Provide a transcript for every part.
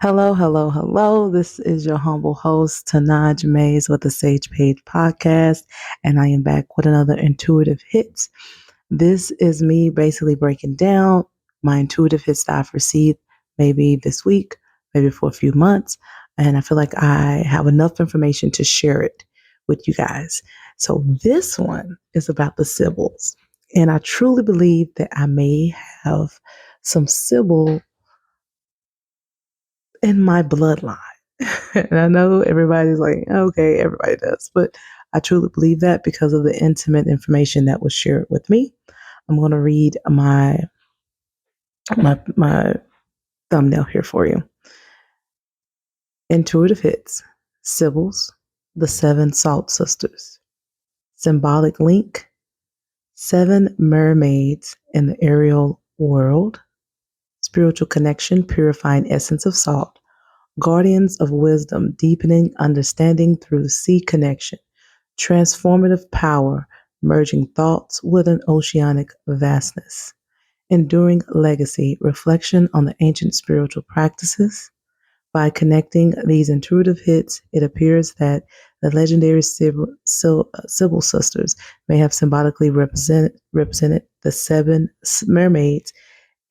Hello, hello, hello. This is your humble host, Tanaj Mays with the Sage Page Podcast, and I am back with another intuitive hits. This is me basically breaking down my intuitive hits that I've received maybe this week, maybe for a few months, and I feel like I have enough information to share it with you guys. So this one is about the Sybils, and I truly believe that I may have some Sybil in my bloodline. And I know everybody's like, okay, everybody does, but I truly believe that because of the intimate information that was shared with me. I'm going to read my thumbnail here for you. Intuitive hits, Sybils, the seven salt sisters, symbolic link, seven mermaids in the aerial world, spiritual connection, purifying essence of salt, guardians of wisdom, deepening understanding through sea connection, transformative power, merging thoughts with an oceanic vastness, enduring legacy, reflection on the ancient spiritual practices. By connecting these intuitive hits, it appears that the legendary Sybil sisters may have symbolically represented the seven mermaids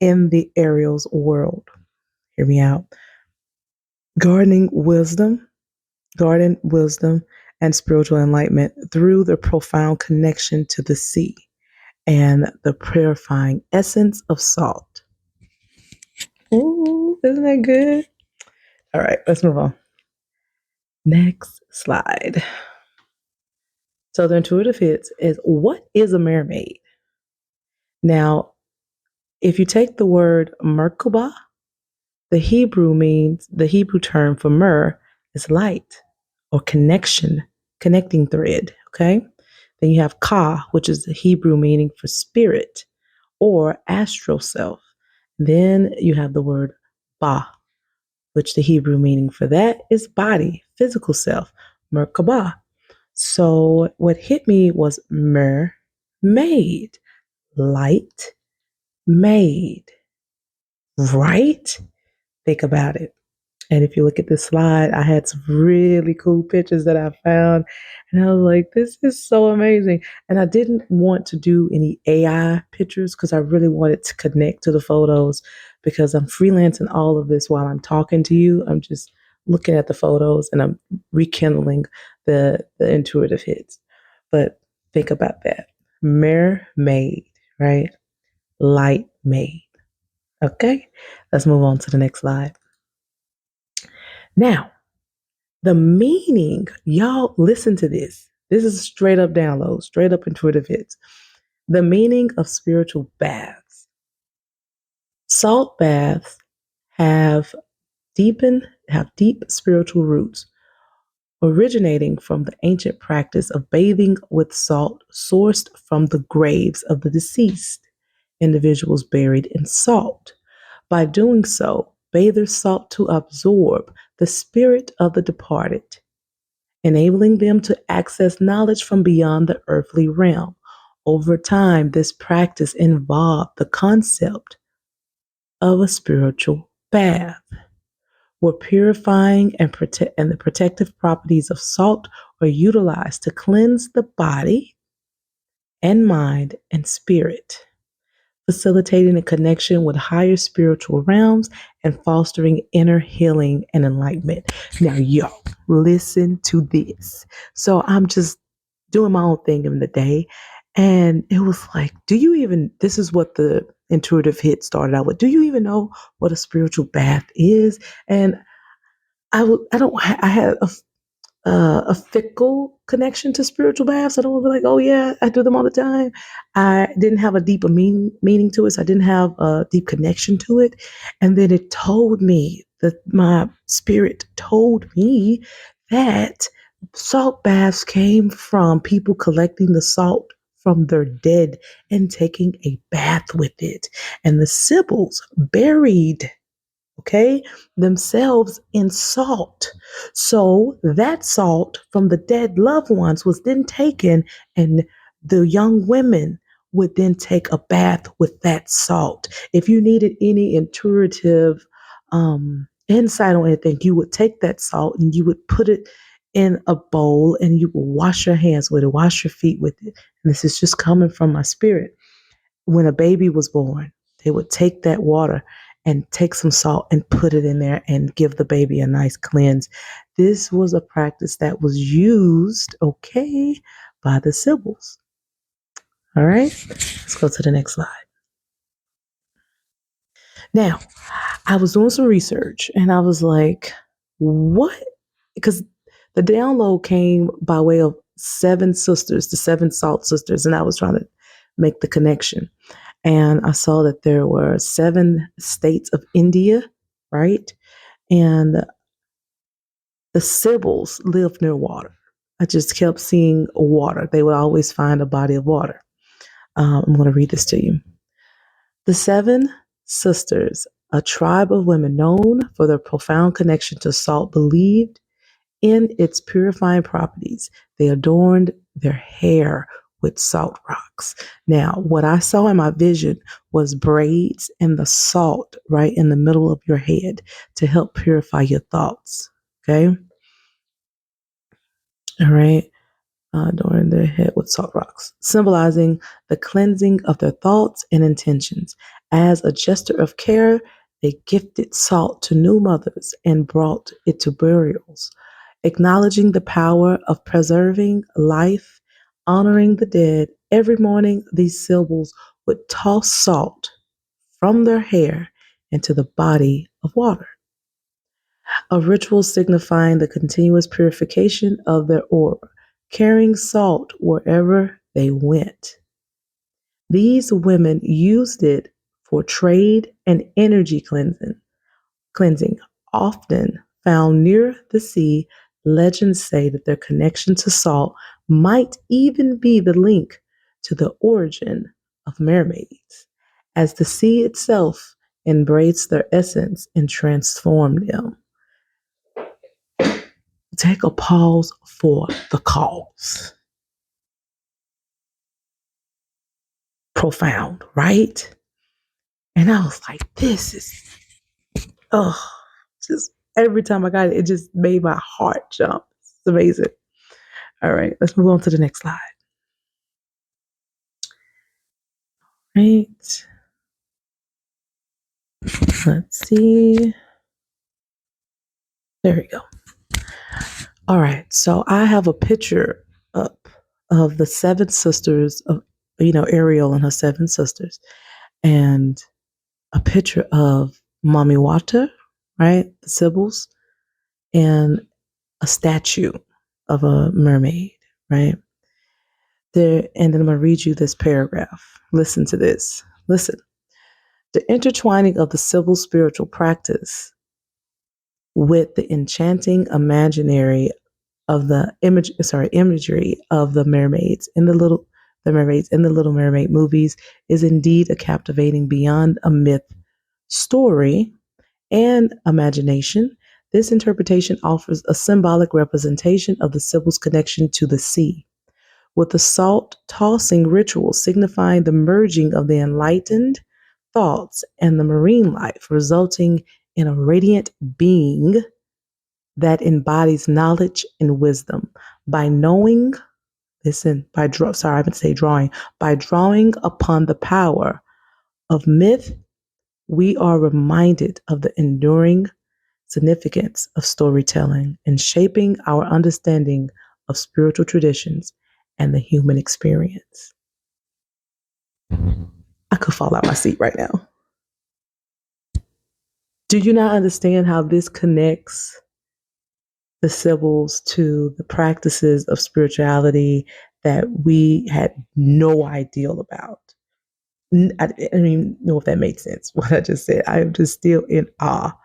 in the Ariel's world. Hear me out. Gardening wisdom, garden wisdom, and spiritual enlightenment through the profound connection to the sea and the purifying essence of salt. Ooh, isn't that good? All right, let's move on. Next slide. So the intuitive hits is, what is a mermaid? Now, if you take the word Merkaba, the Hebrew term for mer is light or connection, connecting thread. Okay. Then you have Ka, which is the Hebrew meaning for spirit or astral self. Then you have the word Ba, which the Hebrew meaning for that is body, physical self, Merkaba. So what hit me was mer, made, light, made, right? Think about it. And if you look at this slide, I had some really cool pictures that I found. And I was like, this is so amazing. And I didn't want to do any AI pictures because I really wanted to connect to the photos because I'm freelancing all of this while I'm talking to you. I'm just looking at the photos and I'm rekindling the intuitive hits. But think about that. Mermaid, right? Light made. Okay, let's move on to the next slide. Now, the meaning, y'all listen to this. This is straight up download, straight up intuitive hits. The meaning of spiritual baths. Salt baths have deep spiritual roots, originating from the ancient practice of bathing with salt sourced from the graves of the deceased, individuals buried in salt. By doing so, bathers sought to absorb the spirit of the departed, enabling them to access knowledge from beyond the earthly realm. Over time, this practice involved the concept of a spiritual bath, where purifying and the protective properties of salt are utilized to cleanse the body and mind and spirit, facilitating a connection with higher spiritual realms and fostering inner healing and enlightenment. Now, yo, listen to this. So I'm just doing my own thing in the day. And it was like, this is what the intuitive hit started out with. Do you even know what a spiritual bath is? And I had a fickle connection to spiritual baths. I don't want to be like, oh yeah, I do them all the time. I didn't have a deeper meaning to it. So I didn't have a deep connection to it. And then it told me that my spirit told me that salt baths came from people collecting the salt from their dead and taking a bath with it. And the Sybils buried, okay, themselves in salt. So that salt from the dead loved ones was then taken, and the young women would then take a bath with that salt. If you needed any intuitive insight on anything, you would take that salt and you would put it in a bowl and you will wash your hands with it, wash your feet with it. And this is just coming from my spirit. When a baby was born, they would take that water and take some salt and put it in there and give the baby a nice cleanse. This was a practice that was used, okay, by the Sybils. All right, let's go to the next slide. Now, I was doing some research and I was like, what? Because the download came by way of seven sisters, the seven salt sisters, and I was trying to make the connection. And I saw that there were 7 states of India, right? And the Sybils lived near water. I just kept seeing water. They would always find a body of water. I'm going to read this to you. The 7 sisters, a tribe of women known for their profound connection to salt, believed in its purifying properties. They adorned their hair with salt rocks. Now, what I saw in my vision was braids and the salt right in the middle of your head to help purify your thoughts. Okay. All right. Adorn their head with salt rocks, symbolizing the cleansing of their thoughts and intentions. As a gesture of care, they gifted salt to new mothers and brought it to burials, acknowledging the power of preserving life, honoring the dead. Every morning, these Sybils would toss salt from their hair into the body of water, a ritual signifying the continuous purification of their aura, carrying salt wherever they went. These women used it for trade and energy cleansing, often found near the sea. Legends say that their connection to salt might even be the link to the origin of mermaids, as the sea itself embraced their essence and transformed them. Take a pause for the cause. Profound, right? And I was like, this is, oh, just every time I got it, it just made my heart jump. It's amazing. All right, let's move on to the next slide. Right. Let's see. There we go. All right. So I have a picture up of the 7 sisters of, Ariel and her 7 sisters, and a picture of Mommy Water, right? The Sybils, and a statue of a mermaid, right? There, and then I'm going to read you this paragraph. Listen to this. Listen. The intertwining of the civil spiritual practice with the enchanting imaginary of the imagery of the mermaids in the Little Mermaid movies is indeed a captivating beyond a myth story and imagination. This interpretation offers a symbolic representation of the Sybils' connection to the sea, with the salt tossing ritual signifying the merging of the enlightened thoughts and the marine life, resulting in a radiant being that embodies knowledge and wisdom. By knowing, listen, by drawing upon the power of myth, we are reminded of the enduring significance of storytelling in shaping our understanding of spiritual traditions and the human experience. I could fall out my seat right now. Do you not understand how this connects the Sybils to the practices of spirituality that we had no idea about? I don't even know if that makes sense, what I just said. I am just still in awe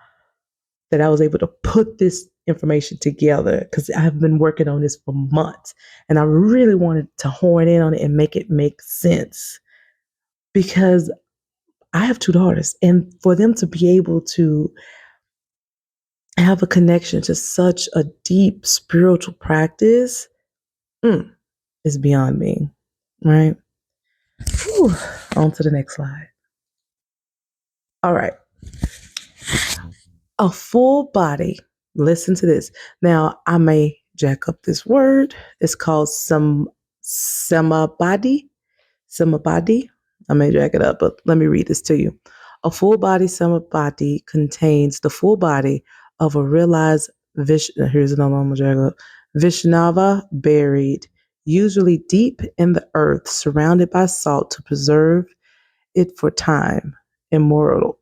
that I was able to put this information together, because I've been working on this for months and I really wanted to hone in on it and make it make sense, because I have 2 daughters, and for them to be able to have a connection to such a deep spiritual practice is beyond me, right? Whew. On to the next slide. All right. A full body. Listen to this. Now, I may jack up this word. It's called some samabadi. Samabadi. I may jack it up, but let me read this to you. A full body samabadi contains the full body of a realized here's another one I'm gonna jack up. Vishnava buried, usually deep in the earth, surrounded by salt to preserve it for time. Immoral.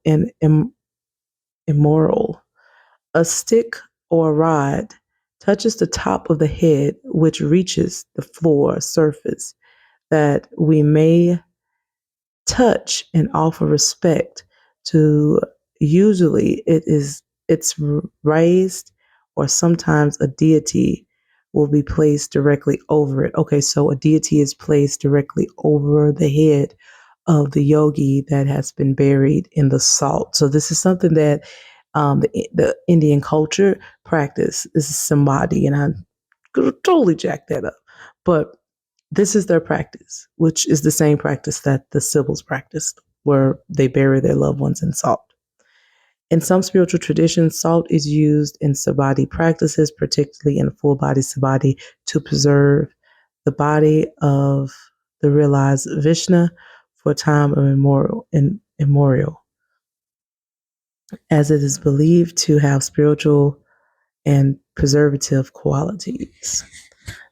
A stick or a rod touches the top of the head, which reaches the floor surface, that we may touch and offer respect to. Usually it's raised, or sometimes a deity will be placed directly over it. Okay, so a deity is placed directly over the head of the yogi that has been buried in the salt. So this is something that the Indian culture practice. This is samadhi, and I totally jacked that up. But this is their practice, which is the same practice that the Sybils practiced, where they bury their loved ones in salt. In some spiritual traditions, salt is used in samadhi practices, particularly in full body samadhi, to preserve the body of the realized Vishnu for a time of immemorial, as it is believed to have spiritual and preservative qualities.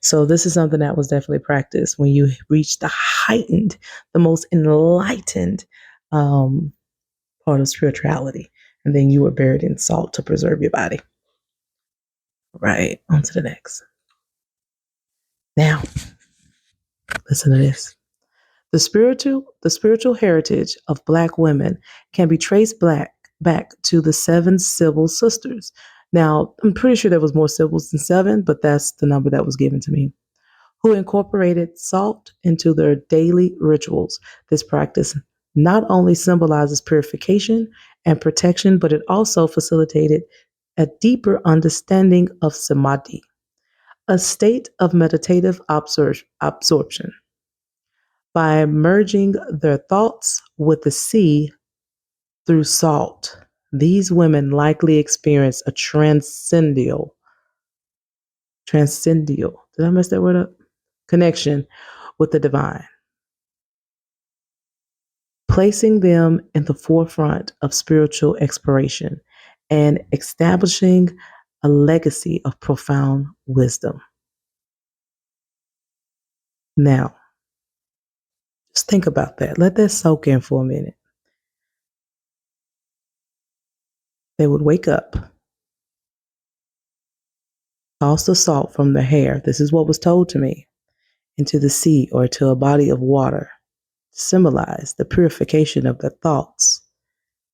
So this is something that was definitely practiced when you reach the heightened, the most enlightened part of spirituality. And then you were buried in salt to preserve your body. Right, on to the next. Now, listen to this. The spiritual heritage of Black women can be traced back to the seven Sybil sisters. Now, I'm pretty sure there was more Sybils than seven, but that's the number that was given to me, who incorporated salt into their daily rituals. This practice not only symbolizes purification and protection, but it also facilitated a deeper understanding of samadhi, a state of meditative absorption. By merging their thoughts with the sea through salt, these women likely experience a transcendental, did I mess that word up? Connection with the divine, placing them in the forefront of spiritual exploration and establishing a legacy of profound wisdom. Now, just think about that. Let that soak in for a minute. They would wake up, toss the salt from their hair. This is what was told to me, into the sea or to a body of water, to symbolize the purification of their thoughts.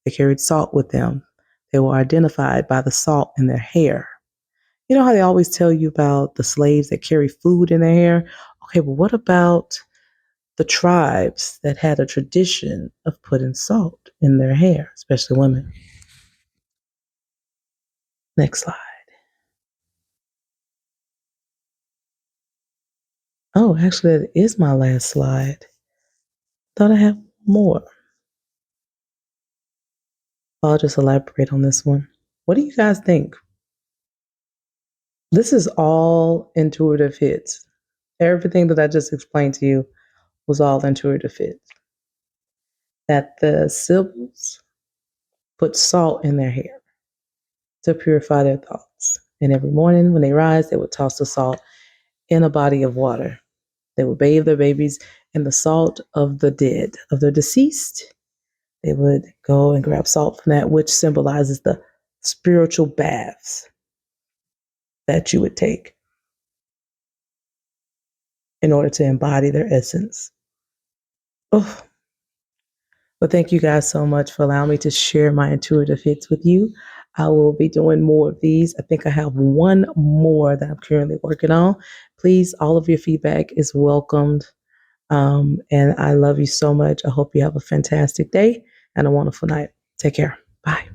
They carried salt with them. They were identified by the salt in their hair. You know how they always tell you about the slaves that carry food in their hair? Okay, but what about the tribes that had a tradition of putting salt in their hair, especially women? Next slide. Oh, actually, that is my last slide. Thought I had more. I'll just elaborate on this one. What do you guys think? This is all intuitive hits. Everything that I just explained to you was all intuitive hits. That the Sybils put salt in their hair to purify their thoughts. And every morning when they rise, they would toss the salt in a body of water. They would bathe their babies in the salt of the dead, of the deceased. They would go and grab salt from that, which symbolizes the spiritual baths that you would take in order to embody their essence. Oh, but thank you guys so much for allowing me to share my intuitive hits with you. I will be doing more of these. I think I have one more that I'm currently working on. Please, all of your feedback is welcomed. And I love you so much. I hope you have a fantastic day and a wonderful night. Take care. Bye.